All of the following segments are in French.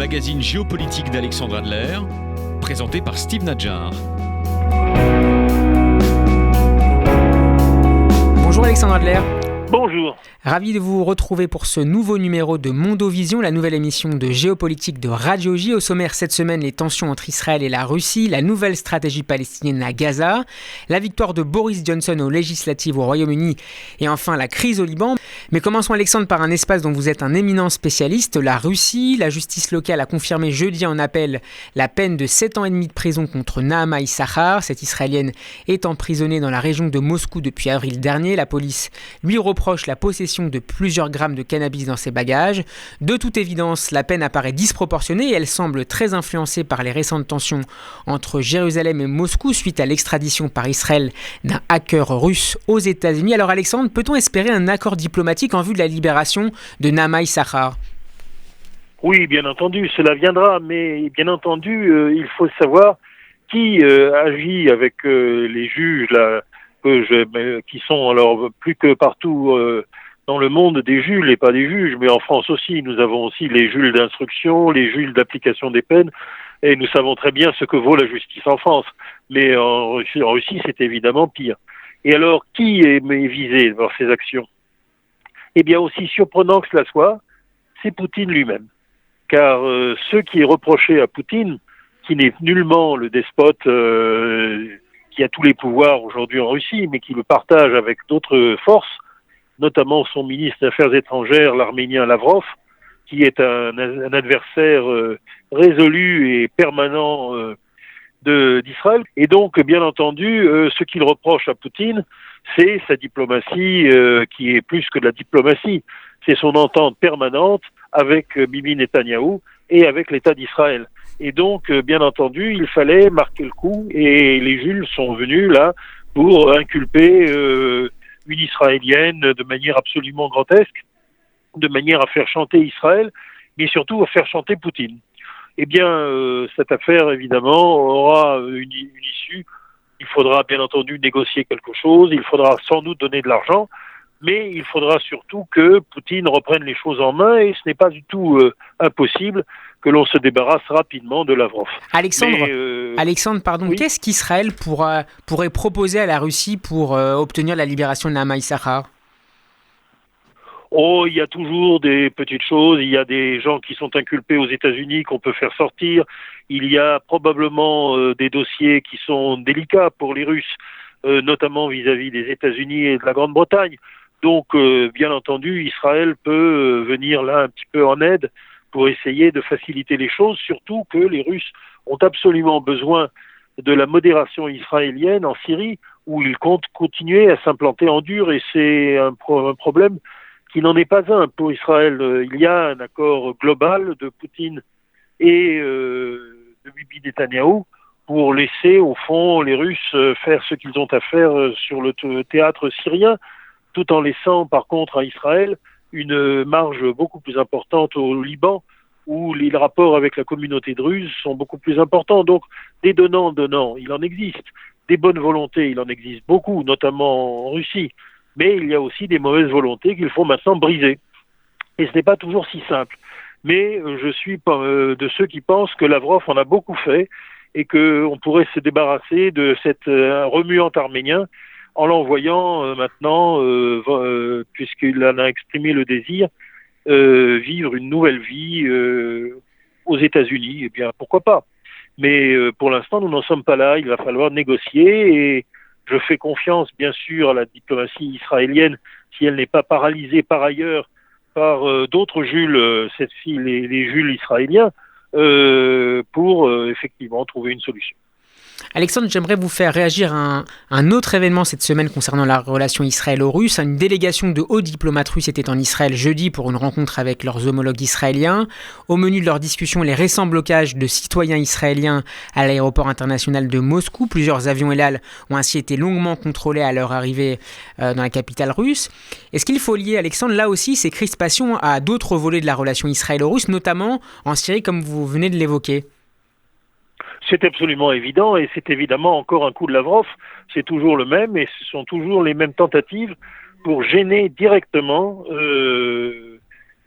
magazine géopolitique d'Alexandre Adler, présenté par Steve Nadjar. Bonjour Alexandre Adler. Bonjour. Ravi de vous retrouver pour ce nouveau numéro de Mondovision, la nouvelle émission de géopolitique de Radio J. Au sommaire cette semaine, les tensions entre Israël et la Russie, la nouvelle stratégie palestinienne à Gaza, la victoire de Boris Johnson aux législatives au Royaume-Uni et enfin la crise au Liban. Mais commençons Alexandre par un espace dont vous êtes un éminent spécialiste, la Russie. La justice locale a confirmé jeudi en appel la peine de 7 ans et demi de prison contre Nahama Issachar. Cette Israélienne est emprisonnée dans la région de Moscou depuis avril dernier. La police lui reproche la possession de plusieurs grammes de cannabis dans ses bagages. De toute évidence, la peine apparaît disproportionnée et elle semble très influencée par les récentes tensions entre Jérusalem et Moscou suite à l'extradition par Israël d'un hacker russe aux États-Unis. Alors Alexandre, peut-on espérer un accord diplomatique en vue de la libération de Nahama Issachar ? Oui, bien entendu, cela viendra, mais bien entendu, il faut savoir qui agit avec les juges là, qui sont alors plus que partout dans le monde des juges et pas des juges, mais en France aussi, nous avons aussi les juges d'instruction, les juges d'application des peines, et nous savons très bien ce que vaut la justice en France. Mais en Russie, c'est évidemment pire. Et alors, qui est visé par ces actions ? Eh bien, aussi surprenant que cela soit, c'est Poutine lui-même. Car ce qui est reproché à Poutine, qui n'est nullement le despote qui a tous les pouvoirs aujourd'hui en Russie, mais qui le partage avec d'autres forces, notamment son ministre des Affaires étrangères, l'Arménien Lavrov, qui est un adversaire résolu et permanent d'Israël. Et donc, bien entendu, ce qu'il reproche à Poutine, c'est sa diplomatie qui est plus que de la diplomatie. C'est son entente permanente avec Bibi Netanyahou et avec l'État d'Israël. Et donc, bien entendu, il fallait marquer le coup et les juges sont venus là pour inculper une Israélienne de manière absolument grotesque, de manière à faire chanter Israël, mais surtout à faire chanter Poutine. Eh bien, cette affaire, évidemment, aura une issue. Il faudra, bien entendu, négocier quelque chose, il faudra sans doute donner de l'argent, mais il faudra surtout que Poutine reprenne les choses en main, et ce n'est pas du tout impossible que l'on se débarrasse rapidement de Lavrov. Alexandre, oui. Qu'est-ce qu'Israël pourrait proposer à la Russie pour obtenir la libération de Nahama Issachar ? Oh, il y a toujours des petites choses, il y a des gens qui sont inculpés aux États-Unis qu'on peut faire sortir, il y a probablement des dossiers qui sont délicats pour les Russes, notamment vis-à-vis des États-Unis et de la Grande-Bretagne. Donc, bien entendu, Israël peut venir là un petit peu en aide pour essayer de faciliter les choses, surtout que les Russes ont absolument besoin de la modération israélienne en Syrie, où ils comptent continuer à s'implanter en dur, et c'est un problème qui n'en est pas un pour Israël. Il y a un accord global de Poutine et de Bibi Netanyahou pour laisser, au fond, les Russes faire ce qu'ils ont à faire sur le théâtre syrien, tout en laissant, par contre, à Israël une marge beaucoup plus importante au Liban, où les rapports avec la communauté druze sont beaucoup plus importants. Donc, des donnants, il en existe. Des bonnes volontés, il en existe beaucoup, notamment en Russie. Mais il y a aussi des mauvaises volontés qu'il faut maintenant briser. Et ce n'est pas toujours si simple. Mais je suis de ceux qui pensent que Lavrov en a beaucoup fait et qu'on pourrait se débarrasser de cet remuant arménien en l'envoyant maintenant, puisqu'il en a exprimé le désir, vivre une nouvelle vie aux États-Unis. Eh bien, pourquoi pas ? Mais pour l'instant, nous n'en sommes pas là. Il va falloir négocier, et je fais confiance, bien sûr, à la diplomatie israélienne, si elle n'est pas paralysée par ailleurs par d'autres Jules, les Jules israéliens, pour effectivement trouver une solution. Alexandre, j'aimerais vous faire réagir à un autre événement cette semaine concernant la relation israélo-russe. Une délégation de hauts diplomates russes était en Israël jeudi pour une rencontre avec leurs homologues israéliens. Au menu de leur discussion, les récents blocages de citoyens israéliens à l'aéroport international de Moscou. Plusieurs avions Elal ont ainsi été longuement contrôlés à leur arrivée dans la capitale russe. Est-ce qu'il faut lier, Alexandre, là aussi, ces crispations à d'autres volets de la relation israélo-russe, notamment en Syrie, comme vous venez de l'évoquer ? C'est absolument évident, et c'est évidemment encore un coup de Lavrov. C'est toujours le même, et ce sont toujours les mêmes tentatives pour gêner directement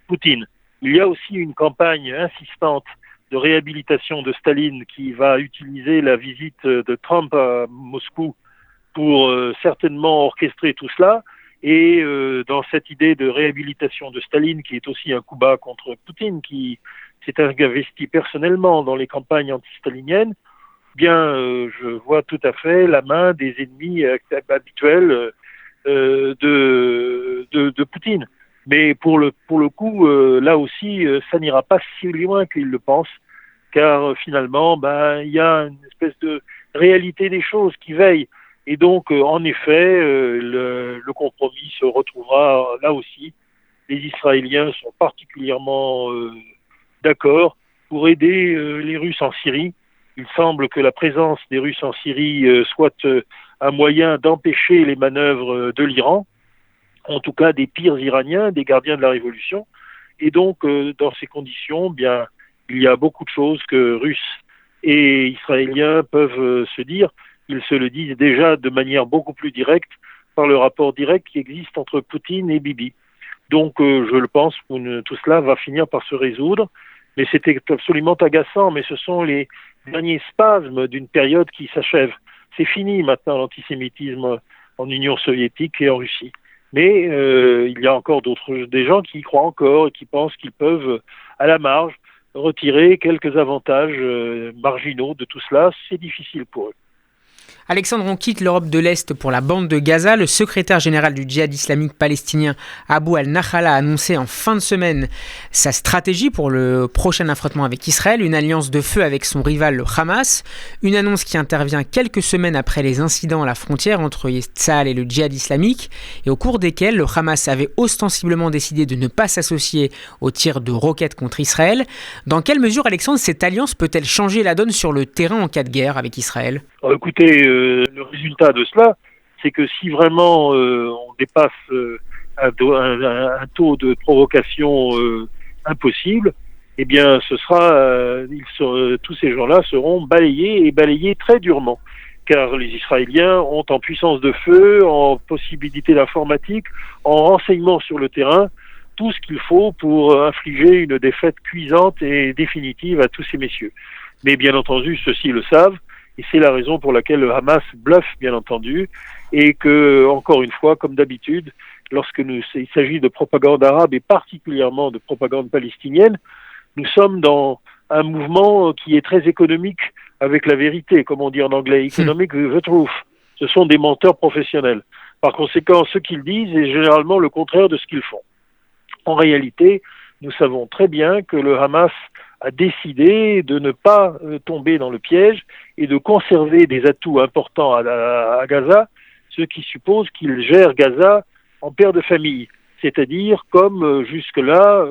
Poutine. Il y a aussi une campagne insistante de réhabilitation de Staline qui va utiliser la visite de Trump à Moscou pour certainement orchestrer tout cela. Et dans cette idée de réhabilitation de Staline, qui est aussi un coup bas contre Poutine, qui s'est investi personnellement dans les campagnes anti-staliniennes, bien, je vois tout à fait la main des ennemis habituels de Poutine. Mais pour le coup, là aussi, ça n'ira pas si loin qu'il le pense, car finalement, il y a une espèce de réalité des choses qui veille. Et donc, en effet, le compromis se retrouvera là aussi. Les Israéliens sont particulièrement d'accord pour aider les Russes en Syrie. Il semble que la présence des Russes en Syrie soit un moyen d'empêcher les manœuvres de l'Iran, en tout cas des pires Iraniens, des gardiens de la révolution. Et donc, dans ces conditions, bien, il y a beaucoup de choses que Russes et Israéliens peuvent se dire. Ils se le disent déjà de manière beaucoup plus directe par le rapport direct qui existe entre Poutine et Bibi. Donc, je le pense, tout cela va finir par se résoudre. Mais c'était absolument agaçant, mais ce sont les derniers spasmes d'une période qui s'achève. C'est fini maintenant l'antisémitisme en Union soviétique et en Russie. Mais il y a encore des gens qui y croient encore et qui pensent qu'ils peuvent, à la marge, retirer quelques avantages marginaux de tout cela. C'est difficile pour eux. Alexandre, on quitte l'Europe de l'Est pour la bande de Gaza. Le secrétaire général du djihad islamique palestinien Abou al-Nakhala a annoncé en fin de semaine sa stratégie pour le prochain affrontement avec Israël, une alliance de feu avec son rival le Hamas. Une annonce qui intervient quelques semaines après les incidents à la frontière entre Tsahal et le djihad islamique, et au cours desquels le Hamas avait ostensiblement décidé de ne pas s'associer aux tirs de roquettes contre Israël. Dans quelle mesure, Alexandre, cette alliance peut-elle changer la donne sur le terrain en cas de guerre avec Israël ? Écoutez, le résultat de cela, c'est que si vraiment on dépasse un taux de provocation impossible, eh bien, tous ces gens-là seront balayés très durement, car les Israéliens ont en puissance de feu, en possibilité d'informatique, en renseignement sur le terrain, tout ce qu'il faut pour infliger une défaite cuisante et définitive à tous ces messieurs. Mais bien entendu, ceux-ci le savent. Et c'est la raison pour laquelle le Hamas bluffe, bien entendu, et que, encore une fois, comme d'habitude, il s'agit de propagande arabe et particulièrement de propagande palestinienne, nous sommes dans un mouvement qui est très économique avec la vérité, comme on dit en anglais, economic the truth. Ce sont des menteurs professionnels. Par conséquent, ce qu'ils disent est généralement le contraire de ce qu'ils font. En réalité, nous savons très bien que le Hamas a décidé de ne pas tomber dans le piège et de conserver des atouts importants à Gaza, ce qui suppose qu'il gère Gaza en père de famille, c'est-à-dire comme jusque-là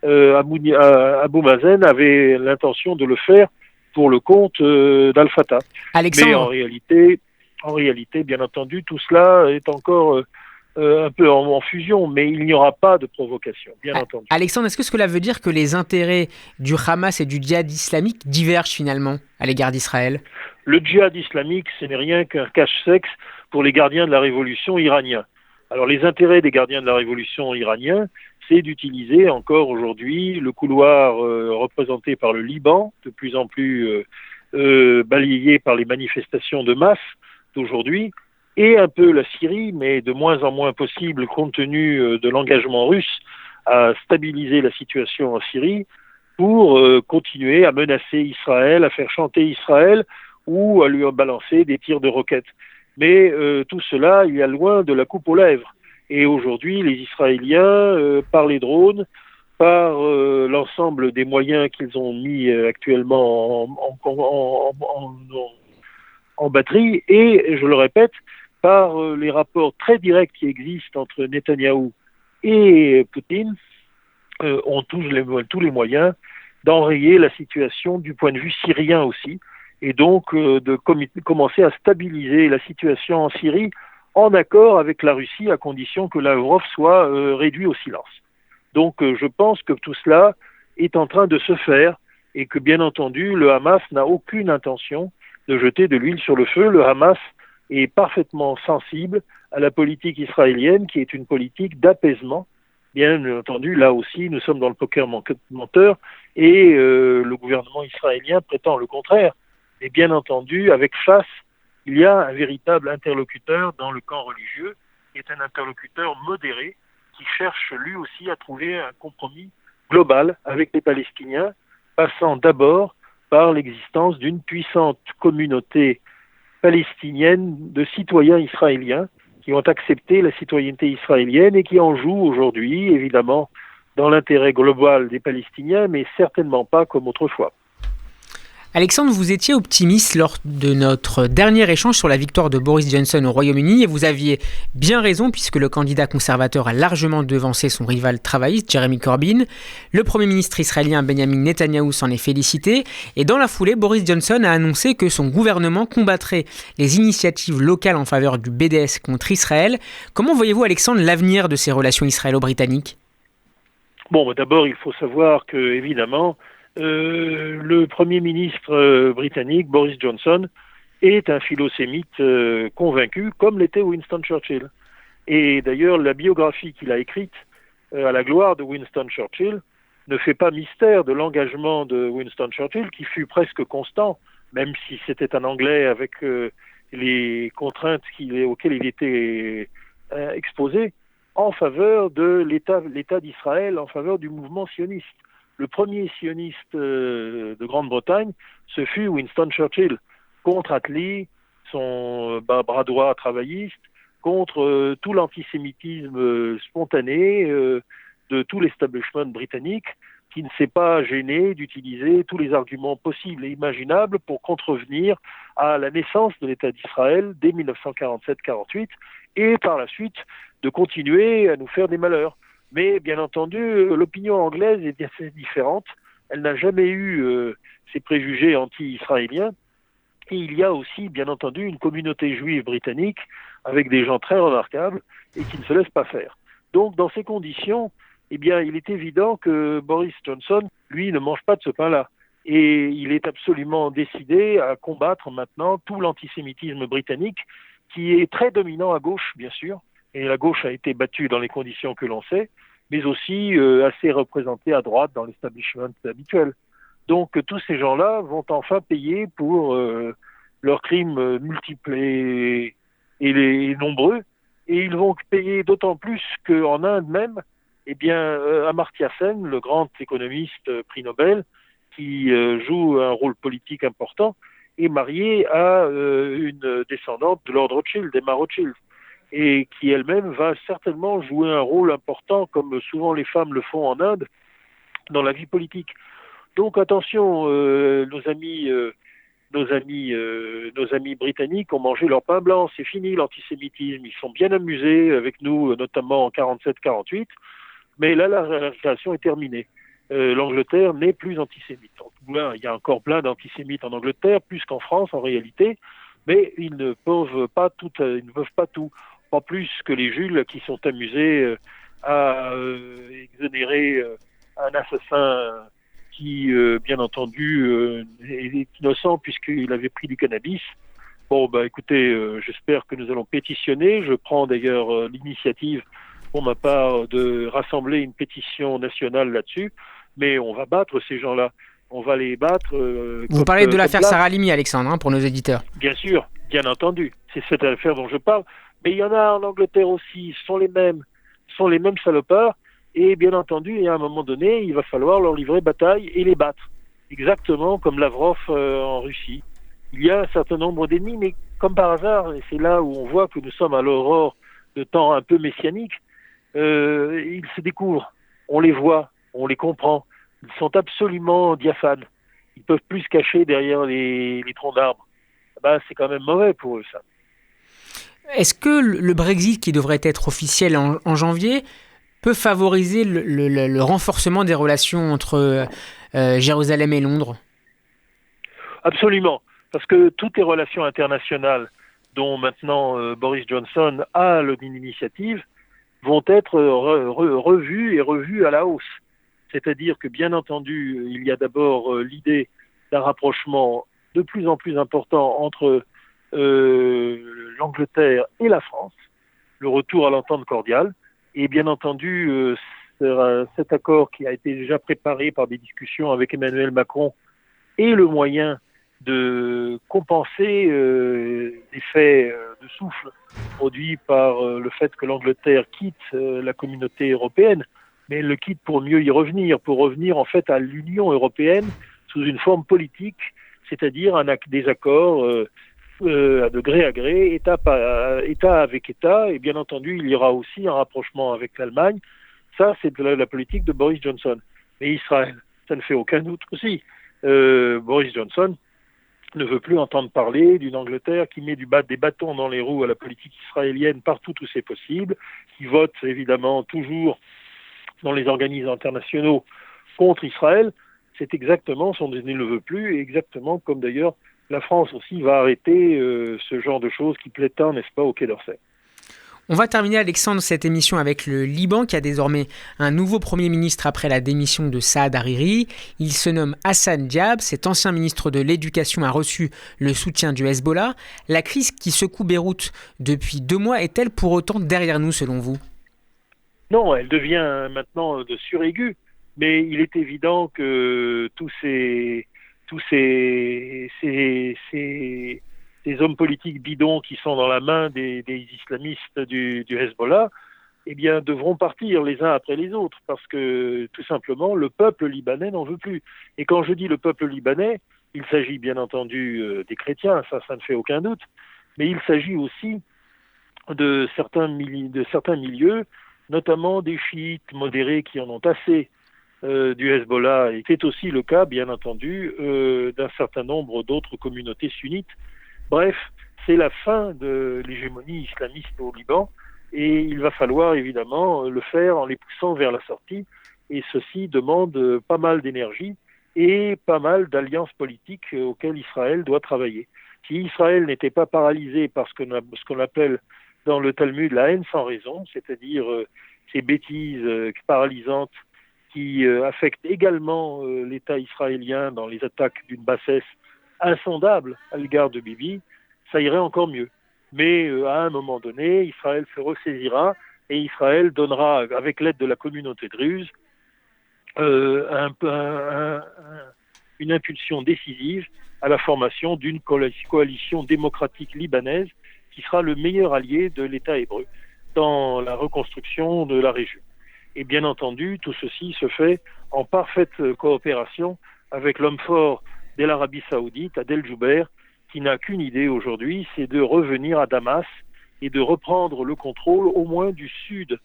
Abou Mazen avait l'intention de le faire pour le compte d'Al-Fatah. Alexandre. Mais en réalité, bien entendu, tout cela est encore un peu en fusion, mais il n'y aura pas de provocation, bien entendu. Alexandre, est-ce que cela veut dire que les intérêts du Hamas et du djihad islamique divergent finalement à l'égard d'Israël ? Le djihad islamique, ce n'est rien qu'un cache-sexe pour les gardiens de la révolution iraniens. Alors les intérêts des gardiens de la révolution iraniens, c'est d'utiliser encore aujourd'hui le couloir représenté par le Liban, de plus en plus balayé par les manifestations de masse d'aujourd'hui, et un peu la Syrie, mais de moins en moins possible compte tenu de l'engagement russe à stabiliser la situation en Syrie pour continuer à menacer Israël, à faire chanter Israël ou à lui balancer des tirs de roquettes. Mais tout cela, il y a loin de la coupe aux lèvres. Et aujourd'hui, les Israéliens, par les drones, par l'ensemble des moyens qu'ils ont mis actuellement en batterie, et je le répète, par les rapports très directs qui existent entre Netanyahou et Poutine, ont tous les moyens d'enrayer la situation du point de vue syrien aussi, et donc de commencer à stabiliser la situation en Syrie en accord avec la Russie, à condition que Lavrov soit réduit au silence. Donc je pense que tout cela est en train de se faire, et que bien entendu le Hamas n'a aucune intention de jeter de l'huile sur le feu. Le Hamas est parfaitement sensible à la politique israélienne, qui est une politique d'apaisement, Bien entendu, là aussi, nous sommes dans le poker menteur et le gouvernement israélien prétend le contraire. Et bien entendu, avec face, il y a un véritable interlocuteur dans le camp religieux, qui est un interlocuteur modéré, qui cherche lui aussi à trouver un compromis global avec les Palestiniens, passant d'abord par l'existence d'une puissante communauté palestinienne de citoyens israéliens qui ont accepté la citoyenneté israélienne et qui en jouent aujourd'hui, évidemment, dans l'intérêt global des Palestiniens, mais certainement pas comme autrefois. Alexandre, vous étiez optimiste lors de notre dernier échange sur la victoire de Boris Johnson au Royaume-Uni et vous aviez bien raison puisque le candidat conservateur a largement devancé son rival travailliste Jeremy Corbyn. Le Premier ministre israélien Benjamin Netanyahou s'en est félicité et dans la foulée, Boris Johnson a annoncé que son gouvernement combattrait les initiatives locales en faveur du BDS contre Israël. Comment voyez-vous, Alexandre, l'avenir de ces relations israélo-britanniques ? Bon, d'abord, il faut savoir que, évidemment, le Premier ministre britannique, Boris Johnson, est un philosémite convaincu, comme l'était Winston Churchill. Et d'ailleurs, la biographie qu'il a écrite à la gloire de Winston Churchill ne fait pas mystère de l'engagement de Winston Churchill, qui fut presque constant, même si c'était un Anglais avec les contraintes auxquelles il était exposé, en faveur de l'État d'Israël, en faveur du mouvement sioniste. Le premier sioniste de Grande-Bretagne, ce fut Winston Churchill, contre Attlee, son bras droit travailliste, contre tout l'antisémitisme spontané de tout l'establishment britannique, qui ne s'est pas gêné d'utiliser tous les arguments possibles et imaginables pour contrevenir à la naissance de l'État d'Israël dès 1947-48, et par la suite de continuer à nous faire des malheurs. Mais bien entendu, l'opinion anglaise est assez différente. Elle n'a jamais eu ces préjugés anti-israéliens. Et il y a aussi, bien entendu, une communauté juive britannique avec des gens très remarquables et qui ne se laissent pas faire. Donc, dans ces conditions, eh bien, il est évident que Boris Johnson, lui, ne mange pas de ce pain-là. Et il est absolument décidé à combattre maintenant tout l'antisémitisme britannique, qui est très dominant à gauche, bien sûr, et la gauche a été battue dans les conditions que l'on sait, mais aussi assez représentée à droite dans l'establishment habituel. Donc tous ces gens-là vont enfin payer pour leurs crimes multiples et nombreux, et ils vont payer d'autant plus qu'en Inde même, eh bien, Amartya Sen, le grand économiste prix Nobel, qui joue un rôle politique important, est marié à une descendante de Lord Rothschild, Emma Rothschild, et qui elle-même va certainement jouer un rôle important, comme souvent les femmes le font en Inde, dans la vie politique. Donc attention, nos amis britanniques ont mangé leur pain blanc, c'est fini l'antisémitisme, ils sont bien amusés avec nous, notamment en 47-48, mais là la relation est terminée. L'Angleterre n'est plus antisémite. Il y a encore plein d'antisémites en Angleterre, plus qu'en France en réalité, mais ils ne peuvent pas tout. Pas plus que les Jules qui sont amusés à exonérer un assassin qui, bien entendu, est innocent puisqu'il avait pris du cannabis. Bon, écoutez, j'espère que nous allons pétitionner. Je prends d'ailleurs l'initiative, pour ma part, de rassembler une pétition nationale là-dessus. Mais on va battre ces gens-là. On va les battre. Vous parlez de l'affaire Sarah Halimi, Alexandre, pour nos éditeurs. Bien sûr, bien entendu. C'est cette affaire dont je parle. Mais il y en a en Angleterre aussi, ce sont les mêmes salopards, et bien entendu, à un moment donné, il va falloir leur livrer bataille et les battre. Exactement comme Lavrov en Russie. Il y a un certain nombre d'ennemis, mais comme par hasard, et c'est là où on voit que nous sommes à l'aurore de temps un peu messianiques, ils se découvrent, on les voit, on les comprend, ils sont absolument diaphanes. Ils peuvent plus se cacher derrière les troncs d'arbres. C'est quand même mauvais pour eux, ça. Est-ce que le Brexit, qui devrait être officiel en janvier, peut favoriser le renforcement des relations entre Jérusalem et Londres ? Absolument, parce que toutes les relations internationales dont maintenant Boris Johnson a l'initiative vont être revues à la hausse. C'est-à-dire que, bien entendu, il y a d'abord l'idée d'un rapprochement de plus en plus important entre l'Angleterre et la France, le retour à l'entente cordiale, et bien entendu cet accord qui a été déjà préparé par des discussions avec Emmanuel Macron est le moyen de compenser l'effet de souffle produit par le fait que l'Angleterre quitte la communauté européenne, mais elle le quitte pour mieux y revenir, pour revenir en fait à l'Union européenne sous une forme politique, c'est-à-dire des accords de gré à gré, État avec État, et bien entendu, il y aura aussi un rapprochement avec l'Allemagne. Ça, c'est de la politique de Boris Johnson. Mais Israël, ça ne fait aucun doute aussi. Boris Johnson ne veut plus entendre parler d'une Angleterre qui met des bâtons dans les roues à la politique israélienne partout où c'est possible, qui vote évidemment toujours dans les organismes internationaux contre Israël. C'est exactement ce dont il ne veut plus, et exactement comme d'ailleurs la France aussi va arrêter ce genre de choses qui plaît tant, n'est-ce pas, au Quai d'Orsay. On va terminer, Alexandre, cette émission avec le Liban, qui a désormais un nouveau Premier ministre après la démission de Saad Hariri. Il se nomme Hassan Diab. Cet ancien ministre de l'Éducation a reçu le soutien du Hezbollah. La crise qui secoue Beyrouth depuis 2 mois est-elle pour autant derrière nous, selon vous ? Non, elle devient maintenant de suraiguë, mais il est évident que tous ces hommes politiques bidons qui sont dans la main des islamistes du Hezbollah, eh bien, devront partir les uns après les autres, parce que, tout simplement, le peuple libanais n'en veut plus. Et quand je dis le peuple libanais, il s'agit bien entendu des chrétiens, ça ne fait aucun doute, mais il s'agit aussi de certains milieux, notamment des chiites modérés qui en ont assez du Hezbollah, et c'est aussi le cas, bien entendu, d'un certain nombre d'autres communautés sunnites. Bref, c'est la fin de l'hégémonie islamiste au Liban, et il va falloir évidemment le faire en les poussant vers la sortie, et ceci demande pas mal d'énergie et pas mal d'alliances politiques auxquelles Israël doit travailler. Si Israël n'était pas paralysé par ce qu'on appelle dans le Talmud la haine sans raison, c'est-à-dire ces bêtises paralysantes qui affectent également l'État israélien dans les attaques d'une bassesse insondable à l'égard de Bibi, ça irait encore mieux. Mais à un moment donné, Israël se ressaisira et Israël donnera, avec l'aide de la communauté druze, une impulsion décisive à la formation d'une coalition démocratique libanaise qui sera le meilleur allié de l'État hébreu dans la reconstruction de la région. Et bien entendu, tout ceci se fait en parfaite coopération avec l'homme fort de l'Arabie Saoudite, Adel Jouber, qui n'a qu'une idée aujourd'hui, c'est de revenir à Damas et de reprendre le contrôle au moins du sud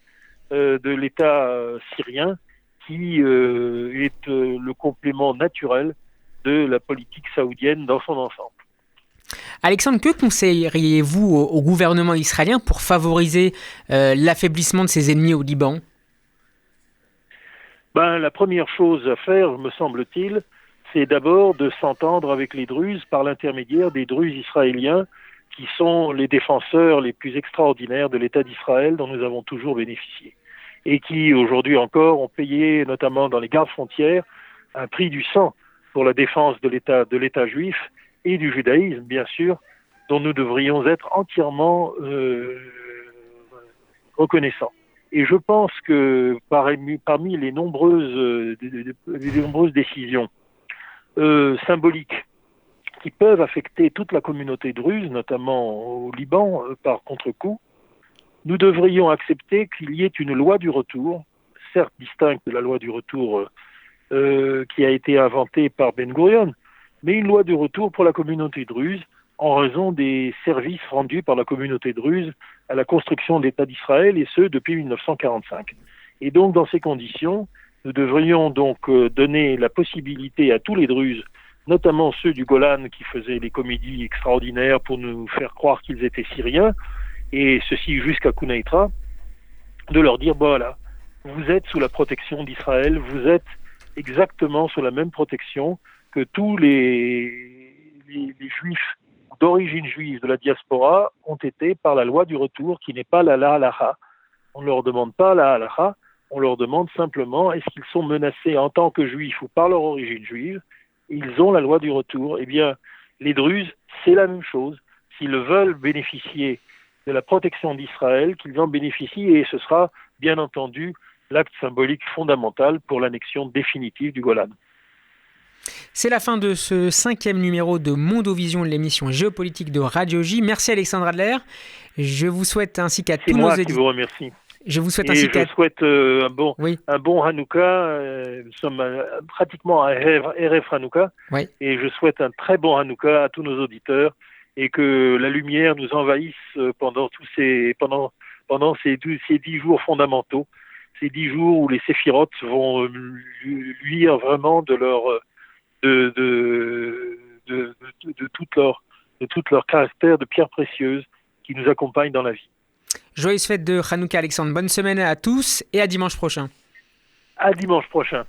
de l'État syrien, qui est le complément naturel de la politique saoudienne dans son ensemble. Alexandre, que conseilleriez-vous au gouvernement israélien pour favoriser l'affaiblissement de ses ennemis au Liban ? La première chose à faire, me semble-t-il, c'est d'abord de s'entendre avec les Druzes par l'intermédiaire des Druzes israéliens qui sont les défenseurs les plus extraordinaires de l'État d'Israël dont nous avons toujours bénéficié et qui aujourd'hui encore ont payé, notamment dans les gardes frontières, un prix du sang pour la défense de l'État juif et du judaïsme, bien sûr, dont nous devrions être entièrement reconnaissants. Et je pense que parmi les nombreuses décisions symboliques qui peuvent affecter toute la communauté druze, notamment au Liban, par contre-coup, nous devrions accepter qu'il y ait une loi du retour, certes distincte de la loi du retour qui a été inventée par Ben Gurion, mais une loi du retour pour la communauté druze en raison des services rendus par la communauté druze à la construction de l'État d'Israël, et ce, depuis 1945. Et donc, dans ces conditions, nous devrions donc donner la possibilité à tous les Druzes, notamment ceux du Golan qui faisaient des comédies extraordinaires pour nous faire croire qu'ils étaient syriens, et ceci jusqu'à Quneitra, de leur dire, voilà, vous êtes sous la protection d'Israël, vous êtes exactement sous la même protection que tous les juifs d'origine juive de la diaspora ont été par la loi du retour, qui n'est pas la halacha. On ne leur demande pas la halacha, on leur demande simplement est-ce qu'ils sont menacés en tant que juifs ou par leur origine juive. Ils ont la loi du retour. Eh bien, les Druzes, c'est la même chose. S'ils veulent bénéficier de la protection d'Israël, qu'ils en bénéficient, et ce sera bien entendu l'acte symbolique fondamental pour l'annexion définitive du Golan. C'est la fin de ce 5e numéro de Mondovision, l'émission géopolitique de Radio J. Merci Alexandre Adler. Je vous souhaite ainsi qu'à tous nos auditeurs. C'est moi qui vous remercie. Je vous souhaite je souhaite un bon Hanouka. Nous sommes pratiquement à RF Hanouka. Oui. Et je souhaite un très bon Hanouka à tous nos auditeurs et que la lumière nous envahisse pendant ces 10 jours fondamentaux. Ces 10 jours où les séphirotes vont luire vraiment de tout leur caractère de pierre précieuse qui nous accompagne dans la vie. Joyeuse fête de Hanouka, Alexandre. Bonne semaine à tous et à dimanche prochain. À dimanche prochain.